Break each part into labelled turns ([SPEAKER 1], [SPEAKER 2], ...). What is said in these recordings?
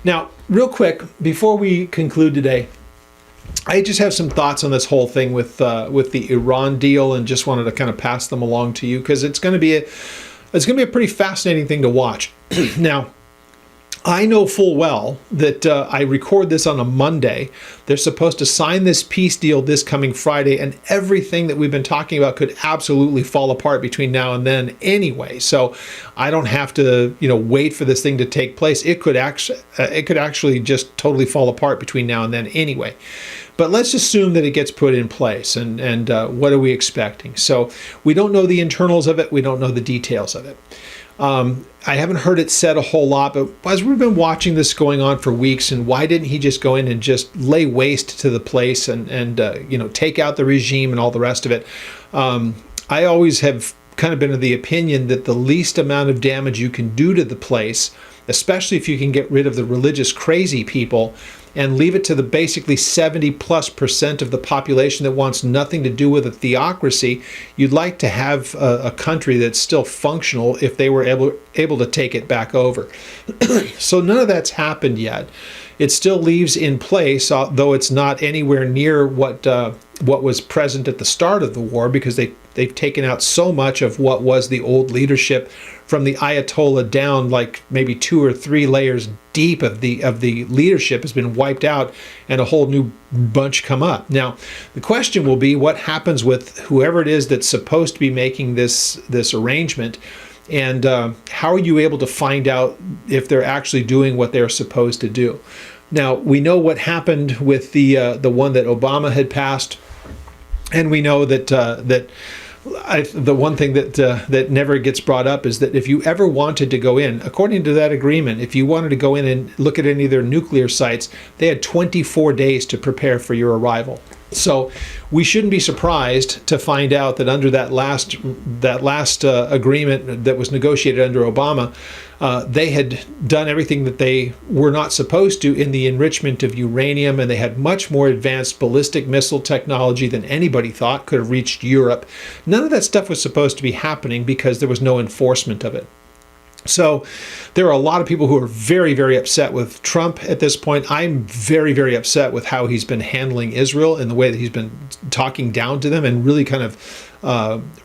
[SPEAKER 1] Now, real quick, before we conclude today, I just have some thoughts on this whole thing with the Iran deal, and just wanted to kind of pass them along to you, because it's going to be a pretty fascinating thing to watch. Now, I know full well that I record this on a Monday. They're supposed to sign this peace deal this coming Friday, and everything that we've been talking about could absolutely fall apart between now and then anyway. So I don't have to, wait for this thing to take place. It could actually just totally fall apart between now and then anyway. But let's assume that it gets put in place, and what are we expecting? So we don't know the internals of it. We don't know the details of it. I haven't heard it said a whole lot, but as we've been watching this going on for weeks, and why didn't he just go in and just lay waste to the place and take out the regime and all the rest of it? I always have kind of been of the opinion that the least amount of damage you can do to the place, especially if you can get rid of the religious crazy people and leave it to the basically 70+% of the population that wants nothing to do with a theocracy, you'd like to have a country that's still functional if they were able to take it back over. So none of that's happened yet. It still leaves in place, though it's not anywhere near what was present at the start of the war, because they've taken out so much of what was the old leadership, from the Ayatollah down, like maybe 2 or 3 layers deep of the leadership has been wiped out, and a whole new bunch come up. Now, the question will be, what happens with whoever it is that's supposed to be making this arrangement, and how are you able to find out if they're actually doing what they're supposed to do? Now, we know what happened with the one that Obama had passed, and we know that the one thing that never gets brought up is that if you ever wanted to go in, according to that agreement, if you wanted to go in and look at any of their nuclear sites, they had 24 days to prepare for your arrival. So we shouldn't be surprised to find out that under that last agreement that was negotiated under Obama, they had done everything that they were not supposed to in the enrichment of uranium, and they had much more advanced ballistic missile technology than anybody thought could have reached Europe. None of that stuff was supposed to be happening because there was no enforcement of it. So there are a lot of people who are very, very upset with Trump at this point. I'm very, very upset with how he's been handling Israel and the way that he's been talking down to them and really kind of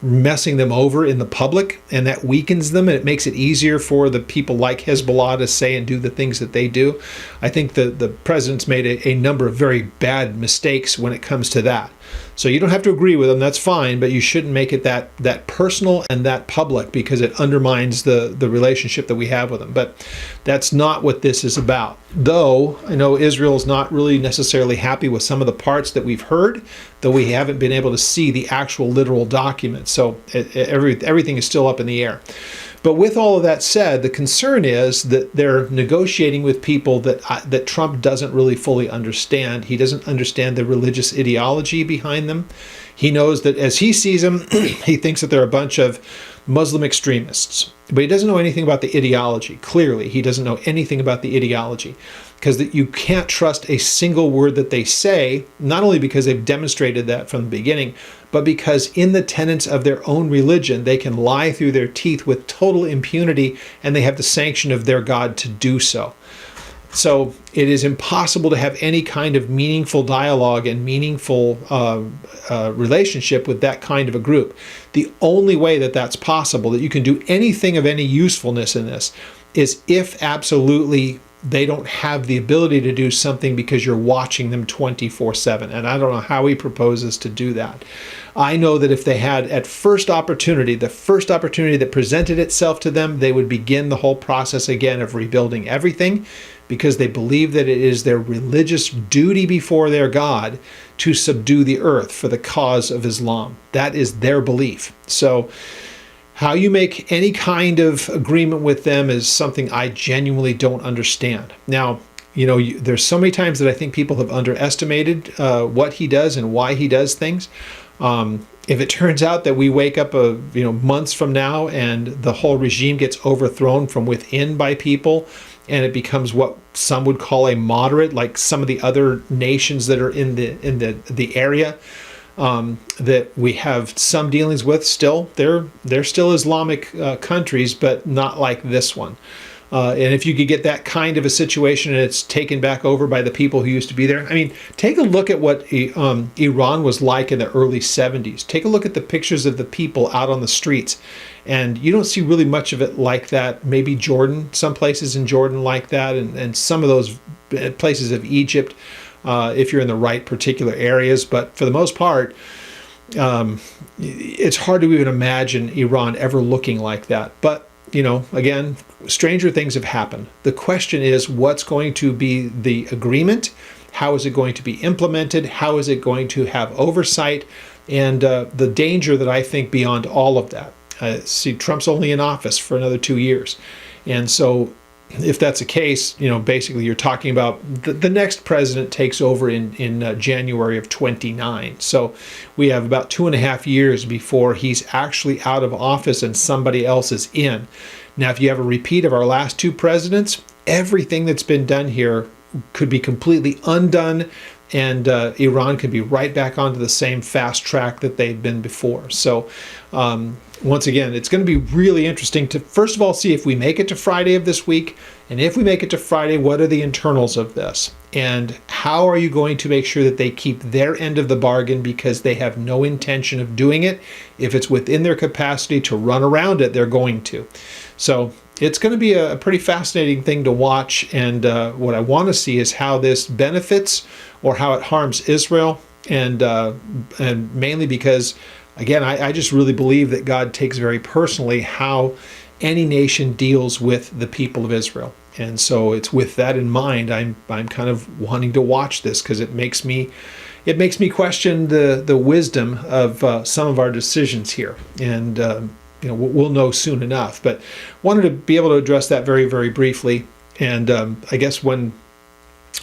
[SPEAKER 1] messing them over in the public, and that weakens them, and it makes it easier for the people like Hezbollah to say and do the things that they do. I think the president's made a number of very bad mistakes when it comes to that. So you don't have to agree with them, that's fine, but you shouldn't make it that personal and that public, because it undermines the relationship that we have with them. But that's not what this is about. Though I know Israel's not really necessarily happy with some of the parts that we've heard, though we haven't been able to see the actual literal documents. So everything is still up in the air. But with all of that said, the concern is that they're negotiating with people that Trump doesn't really fully understand. He doesn't understand the religious ideology behind them. He knows that as he sees them, he thinks that they're a bunch of Muslim extremists. But he doesn't know anything about the ideology. Clearly, he doesn't know anything about the ideology, because you can't trust a single word that they say, not only because they've demonstrated that from the beginning, but because in the tenets of their own religion, they can lie through their teeth with total impunity, and they have the sanction of their God to do so. So it is impossible to have any kind of meaningful dialogue and meaningful relationship with that kind of a group. The only way that that's possible, that you can do anything of any usefulness in this, is if absolutely they don't have the ability to do something because you're watching them 24/7. And I don't know how he proposes to do that. I know that if they had the first opportunity that presented itself to them, they would begin the whole process again of rebuilding everything, because they believe that it is their religious duty before their God to subdue the earth for the cause of Islam. That is their belief. So how you make any kind of agreement with them is something I genuinely don't understand. Now, there's so many times that I think people have underestimated what he does and why he does things. If it turns out that we wake up months from now and the whole regime gets overthrown from within by people, and it becomes what some would call a moderate, like some of the other nations that are in the area, that we have some dealings with still. They're still Islamic countries, but not like this one. And if you could get that kind of a situation and it's taken back over by the people who used to be there. I mean, take a look at what Iran was like in the early 70s. Take a look at the pictures of the people out on the streets. And you don't see really much of it like that. Maybe Jordan, some places in Jordan like that, and some of those places of Egypt, if you're in the right particular areas. But for the most part, it's hard to even imagine Iran ever looking like that. But, again, stranger things have happened. The question is, what's going to be the agreement? How is it going to be implemented? How is it going to have oversight? And the danger that I think beyond all of that. See, Trump's only in office for another 2 years. And so if that's the case, basically you're talking about the next president takes over in January of 29. So we have about 2.5 years before he's actually out of office and somebody else is in. Now, if you have a repeat of our last 2 presidents, everything that's been done here could be completely undone, and Iran could be right back onto the same fast track that they've been before. So once again, it's going to be really interesting to, first of all, see if we make it to Friday of this week. And if we make it to Friday, what are the internals of this? And how are you going to make sure that they keep their end of the bargain because they have no intention of doing it? If it's within their capacity to run around it, they're going to. So it's going to be a pretty fascinating thing to watch. And what I want to see is how this benefits or how it harms Israel. And mainly because, again, I just really believe that God takes very personally how any nation deals with the people of Israel. And so it's with that in mind, I'm kind of wanting to watch this because it makes me question the wisdom of some of our decisions here. And we'll know soon enough. But wanted to be able to address that very, very briefly. And I guess when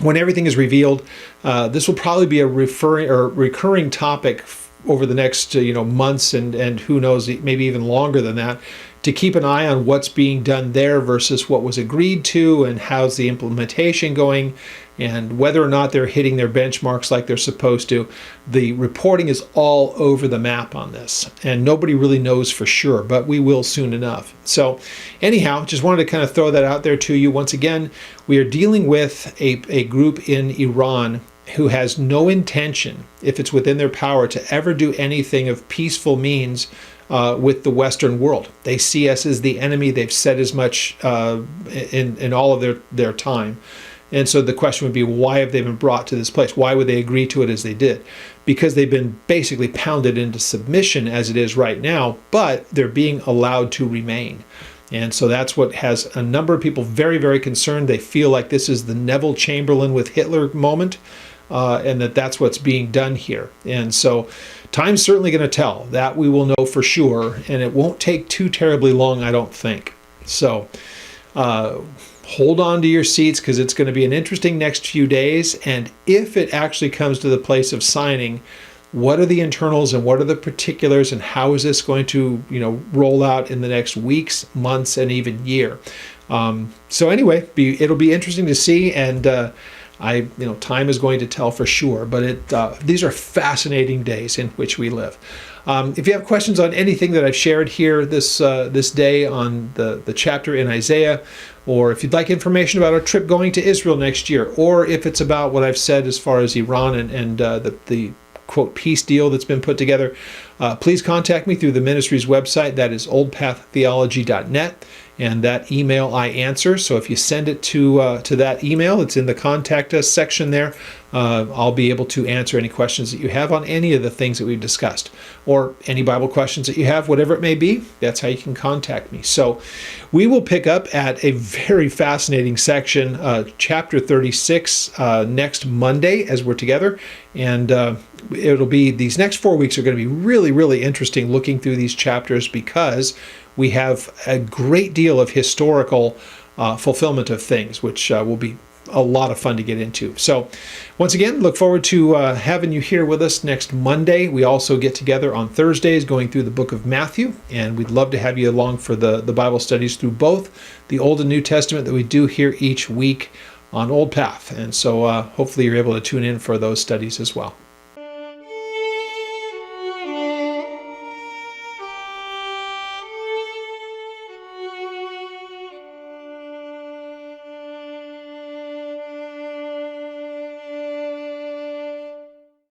[SPEAKER 1] everything is revealed, this will probably be a recurring topic over the next months and who knows, maybe even longer than that, to keep an eye on what's being done there versus what was agreed to and how's the implementation going and whether or not they're hitting their benchmarks like they're supposed to. The reporting is all over the map on this, and nobody really knows for sure, but we will soon enough. So anyhow, just wanted to kind of throw that out there to you. Once again, we are dealing with a group in Iran who has no intention, if it's within their power, to ever do anything of peaceful means with the Western world. They see us as the enemy. They've said as much in all of their time. And so the question would be, why have they been brought to this place? Why would they agree to it as they did? Because they've been basically pounded into submission as it is right now, but they're being allowed to remain. And so that's what has a number of people very, very concerned. They feel like this is the Neville Chamberlain with Hitler moment, and that's what's being done here. And so time's certainly going to tell. That we will know for sure, and it won't take too terribly long, I don't think. So hold on to your seats because it's going to be an interesting next few days. And if it actually comes to the place of signing, what are the internals and what are the particulars and how is this going to roll out in the next weeks, months, and even year? So anyway, it'll be interesting to see, and time is going to tell for sure. But these are fascinating days in which we live. If you have questions on anything that I've shared here this day on the chapter in Isaiah, or if you'd like information about our trip going to Israel next year, or if it's about what I've said as far as Iran and the quote peace deal that's been put together, please contact me through the ministry's website. That is oldpaththeology.net. And that email I answer. So if you send it to that email, it's in the contact us section there. I'll be able to answer any questions that you have on any of the things that we've discussed, or any Bible questions that you have, whatever it may be. That's how you can contact me. So we will pick up at a very fascinating section, chapter 36, next Monday as we're together. And it'll be, these next 4 weeks are going to be really, really interesting looking through these chapters because we have a great deal of historical fulfillment of things, which will be a lot of fun to get into. So once again, look forward to having you here with us next Monday. We also get together on Thursdays going through the book of Matthew, and we'd love to have you along for the Bible studies through both the Old and New Testament that we do here each week on Old Path. And so hopefully you're able to tune in for those studies as well.